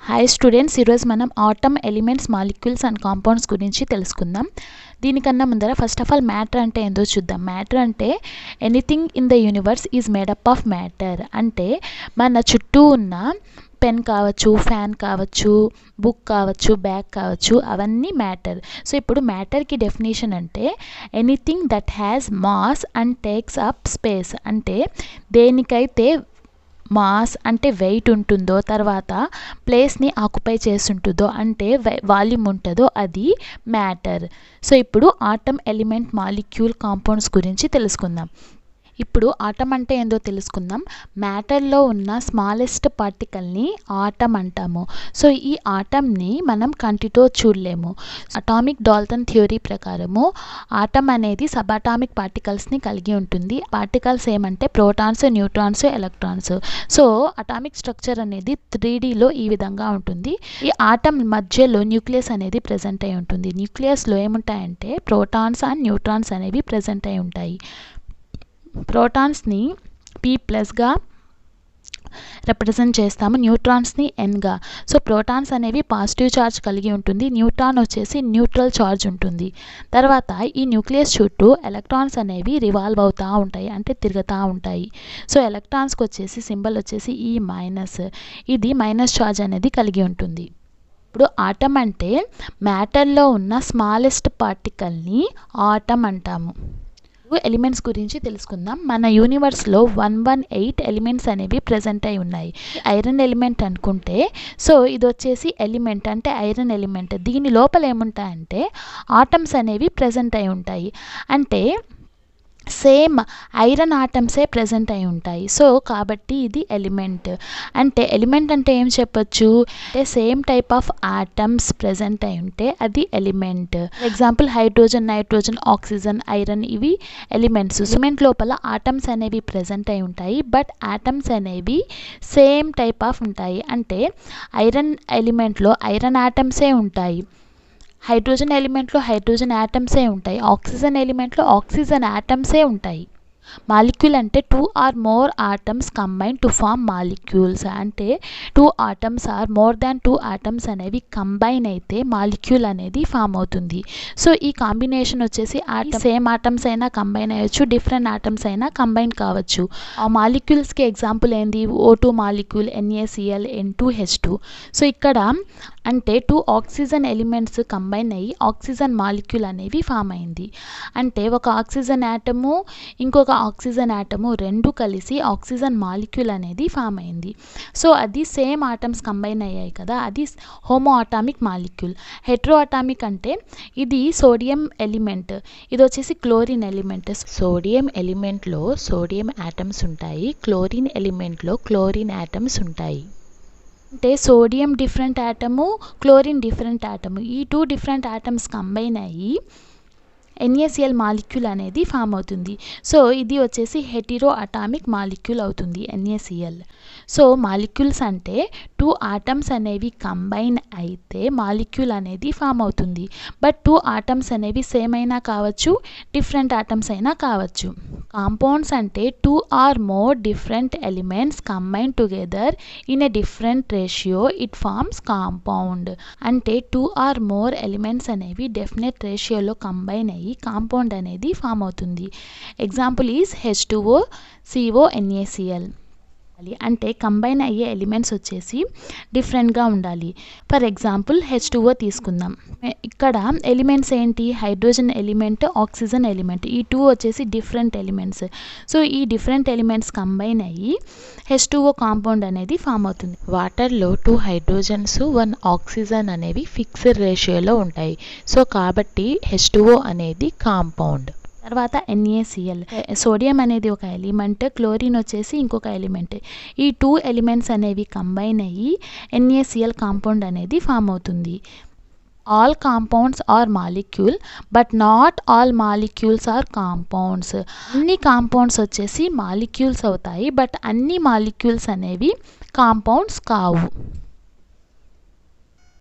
Hi students, ఈరోజు మనం atom elements, molecules and compounds గురించి తెలుసుకుందాం. దీనికన్నా ముందర ఫస్ట్ ఆఫ్ ఆల్ మ్యాటర్ అంటే ఏందో చూద్దాం. మ్యాటర్ అంటే anything in the universe is made up of matter. అంటే మన చుట్టూ ఉన్న పెన్ కావచ్చు, ఫ్యాన్ కావచ్చు, బుక్ కావచ్చు, బ్యాగ్ కావచ్చు, అవన్నీ మ్యాటర్. సో ఇప్పుడు మ్యాటర్కి డెఫినేషన్ అంటే anything that has mass and takes up space. అంటే దేనికైతే మాస్ అంటే వెయిట్ ఉంటుందో, తర్వాత ప్లేస్ని ఆక్యుపై చేస్తుంటుందో, అంటే వాల్యూమ్ ఉంటుందో, అది మ్యాటర్. సో ఇప్పుడు ఆటమ్, ఎలిమెంట్, మాలిక్యూల్, కాంపౌండ్స్ గురించి తెలుసుకుందాం. ఇప్పుడు ఆటమ్ అంటే ఏందో తెలుసుకుందాం. మ్యాటర్లో ఉన్న స్మాలెస్ట్ పార్టికల్ని ఆటమ్ అంటాము. సో ఈ ఆటమ్ని మనం కంటితో చూడలేము. అటామిక్ డాల్టన్ థియరీ ప్రకారము ఆటమ్ అనేది సబాటామిక్ పార్టికల్స్ని కలిగి ఉంటుంది. పార్టికల్స్ ఏమంటే protons, neutrons, electrons. So atomic structure అనేది 3Dలో ఈ విధంగా ఉంటుంది. ఈ ఆటమ్ మధ్యలో న్యూక్లియస్ అనేది ప్రజెంట్ అయి ఉంటుంది. న్యూక్లియస్లో ఏముంటాయంటే ప్రోటాన్స్ అండ్ న్యూట్రాన్స్ అనేవి ప్రజెంట్ అయి ఉంటాయి. ప్రోటాన్స్ని P+గా రిప్రజెంట్ చేస్తాము, న్యూట్రాన్స్ని Nగా. సో ప్రోటాన్స్ అనేవి పాజిటివ్ ఛార్జ్ కలిగి ఉంటుంది, న్యూట్రాన్ వచ్చేసి న్యూట్రల్ ఛార్జ్ ఉంటుంది. తర్వాత ఈ న్యూక్లియస్ చుట్టూ ఎలక్ట్రాన్స్ అనేవి రివాల్వ్ అవుతూ ఉంటాయి, అంటే తిరుగుతూ ఉంటాయి. సో ఎలక్ట్రాన్స్కి వచ్చేసి సింబల్ వచ్చేసి E-, ఇది మైనస్ ఛార్జ్ అనేది కలిగి ఉంటుంది. ఇప్పుడు ఆటమ్ అంటే మ్యాటర్లో ఉన్న స్మాలెస్ట్ పార్టికల్ని ఆటమ్ అంటాము. ఎలిమెంట్స్ గురించి తెలుసుకుందాం. మన యూనివర్స్లో 118 ఎలిమెంట్స్ అనేవి ప్రజెంట్ అయి ఉన్నాయి. ఐరన్ ఎలిమెంట్ అనుకుంటే, సో ఇది వచ్చేసి ఎలిమెంట్ అంటే ఐరన్ ఎలిమెంట్. దీని లోపల ఏముంటాయంటే ఆటమ్స్ అనేవి ప్రజెంట్ అయి ఉంటాయి. అంటే సేమ్ ఐరన్ ఆటమ్సే ప్రజెంట్ అయి ఉంటాయి. సో కాబట్టి ఇది ఎలిమెంట్. అంటే ఎలిమెంట్ అంటే ఏం చెప్పొచ్చు అంటే same type of atoms present అయి ఉంటే అది element. For example hydrogen, nitrogen, oxygen, iron, ఇవి ఎలిమెంట్స్. ఎలిమెంట్ లోపల ఆటమ్స్ అనేవి ప్రజెంట్ అయి ఉంటాయి, బట్ ఆటమ్స్ అనేవి సేమ్ టైప్ ఆఫ్ ఉంటాయి. అంటే ఐరన్ ఎలిమెంట్లో ఐరన్ ఆటమ్సే ఉంటాయి, హైడ్రోజన్ ఎలిమెంట్లో హైడ్రోజన్ యాటమ్సే ఉంటాయి, ఆక్సిజన్ ఎలిమెంట్లో ఆక్సిజన్ యాటమ్సే ఉంటాయి. మాలిక్యూల్ అంటే 2 or more atoms combine to form molecules. అంటే 2 atoms or more than 2 atoms అనేవి కంబైన్ అయితే మాలిక్యూల్ అనేది ఫామ్ అవుతుంది. సో ఈ కాంబినేషన్ వచ్చేసి సేమ్ ఆటమ్స్ అయినా కంబైన్ అయ్యొచ్చు, డిఫరెంట్ ఆటమ్స్ అయినా కంబైన్ కావచ్చు. ఆ మాలిక్యూల్స్కి ఎగ్జాంపుల్ ఏంది? O2 molecule, NaCl, N2H2. So ఇక్కడ అంటే 2 ఆక్సిజన్ ఎలిమెంట్స్ కంబైన్ అయ్యి ఆక్సిజన్ మాలిక్యూల్ అనేవి ఫామ్ అయింది. అంటే ఒక ఆక్సిజన్ యాటము, ఇంకొక ఆక్సిజన్ యాటము రెండు కలిసి ఆక్సిజన్ మాలిక్యూల్ అనేది ఫామ్ అయింది. సో అది సేమ్ ఆటమ్స్ కంబైన్ అయ్యాయి కదా, అది homo atomic molecule. Hetero atomic అంటే ఇది సోడియం ఎలిమెంట్, ఇది వచ్చేసి క్లోరిన్ ఎలిమెంట్. సోడియం ఎలిమెంట్లో సోడియం యాటమ్స్ ఉంటాయి, క్లోరిన్ ఎలిమెంట్లో క్లోరిన్ యాటమ్స్ ఉంటాయి. అంటే sodium different atom, chlorine different atom, ఈ 2 డిఫరెంట్ యాటమ్స్ కంబైన్ అయ్యి NaCl మాలిక్యూల్ అనేది ఫామ్ అవుతుంది. సో ఇది వచ్చేసి హెటిరో అటామిక్ మాలిక్యూల్ అవుతుంది, NaCl. సో మాలిక్యూల్స్ అంటే 2 ఆటమ్స్ అనేవి కంబైన్ అయితే మాలిక్యూల్ అనేది ఫామ్ అవుతుంది. బట్ 2 ఆటమ్స్ అనేవి సేమ్ అయినా కావచ్చు, డిఫరెంట్ ఆటమ్స్ అయినా కావచ్చు. కాంపౌండ్స్ అంటే 2 or more different elements combine together in a different ratio, it forms compound. అంటే 2 or more ఎలిమెంట్స్ అనేవి డెఫినెట్ రేషియోలో కంబైన్ అయ్యి కాంపౌండ్ అనేది ఫామ్ అవుతుంది. Example is H2O, CO, NaCl. అంటే కంబైన్ అయ్యే ఎలిమెంట్స్ వచ్చేసి డిఫరెంట్గా ఉండాలి. ఫర్ ఎగ్జాంపుల్ H2O తీసుకుందాం. ఇక్కడ ఎలిమెంట్స్ ఏంటి? హైడ్రోజన్ ఎలిమెంట్, ఆక్సిజన్ ఎలిమెంట్, ఈ 2 వచ్చేసి డిఫరెంట్ ఎలిమెంట్స్. సో ఈ డిఫరెంట్ ఎలిమెంట్స్ కంబైన్ అయ్యి H2O కాంపౌండ్ అనేది ఫామ్ అవుతుంది. వాటర్లో 2 హైడ్రోజన్స్, 1 ఆక్సిజన్ అనేవి ఫిక్స్డ్ రేషియోలో ఉంటాయి. సో కాబట్టి H2O అనేది కాంపౌండ్. తర్వాత NaCl, సోడియం అనేది ఒక ఎలిమెంట్, క్లోరిన్ వచ్చేసి ఇంకొక ఎలిమెంట్. ఈ 2 ఎలిమెంట్స్ అనేవి కంబైన్ అయ్యి NaCl కాంపౌండ్ అనేది ఫామ్ అవుతుంది. All compounds are molecule, but not all molecules are compounds. అన్ని కాంపౌండ్స్ వచ్చేసి మాలిక్యూల్స్ అవుతాయి, బట్ అన్ని మాలిక్యూల్స్ అనేవి కాంపౌండ్స్ కావు.